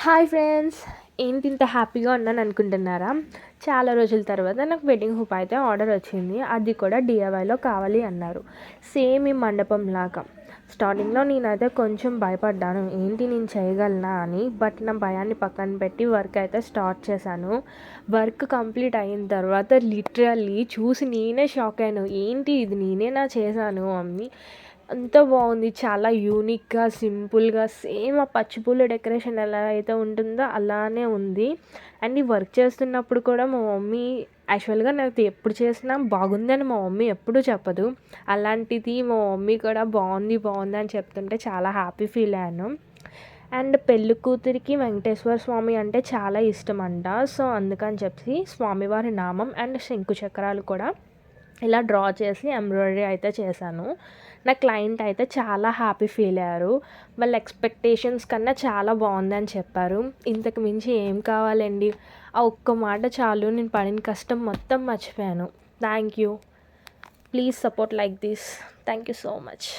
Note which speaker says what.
Speaker 1: Hi friends, ఏంటి ఇంత హ్యాపీగా ఉన్నాను అనుకుంటున్నారా? చాలా రోజుల తర్వాత నాకు వెడ్డింగ్ హూప్ అయితే ఆర్డర్ వచ్చింది. అది కూడా డిఐవైలో కావాలి అన్నారు. సేమ్ ఈ మండపం లాగా. స్టార్టింగ్లో నేనైతే కొంచెం భయపడ్డాను, ఏంటి నేను చేయగలనా అని. బట్ నా భయాన్ని పక్కన పెట్టి వర్క్ అయితే స్టార్ట్ చేశాను. వర్క్ కంప్లీట్ అయిన తర్వాత లిటరల్లీ చూసి నేనే షాక్ అయ్యాను, ఏంటి ఇది నేనేనా చేశాను అని. అంత బాగుంది, చాలా యూనిక్గా, సింపుల్గా, సేమ్ ఆ పచ్చిపూల డెకరేషన్ ఎలా అయితే ఉంటుందో అలానే ఉంది. అండ్ ఈ వర్క్ చేస్తున్నప్పుడు కూడా మా మమ్మీ, యాక్చువల్గా నాకు ఎప్పుడు చేసినా బాగుంది అని మా మమ్మీ ఎప్పుడూ చెప్పదు. అలాంటిది మా మమ్మీ కూడా బాగుంది బాగుంది అని చెప్తుంటే చాలా హ్యాపీ ఫీల్ అయ్యాను. అండ్ పెళ్ళి కూతురికి వెంకటేశ్వర స్వామి అంటే చాలా ఇష్టం అంట. సో అందుకని చెప్పి స్వామివారి నామం అండ్ శంకు చక్రాలు కూడా ఇలా డ్రా చేసి ఎంబ్రాయిడరీ అయితే చేశాను. నా క్లయింట్ అయితే చాలా హ్యాపీ ఫీల్ అయ్యారు. వాళ్ళ ఎక్స్పెక్టేషన్స్ కన్నా చాలా బాగుందని చెప్పారు. ఇంతకు మించి ఏం కావాలండి, ఆ ఒక్క మాట చాలు, నేను పడిన కష్టం మొత్తం మర్చిపోయాను. Thank you. Please support like this. Thank you so much.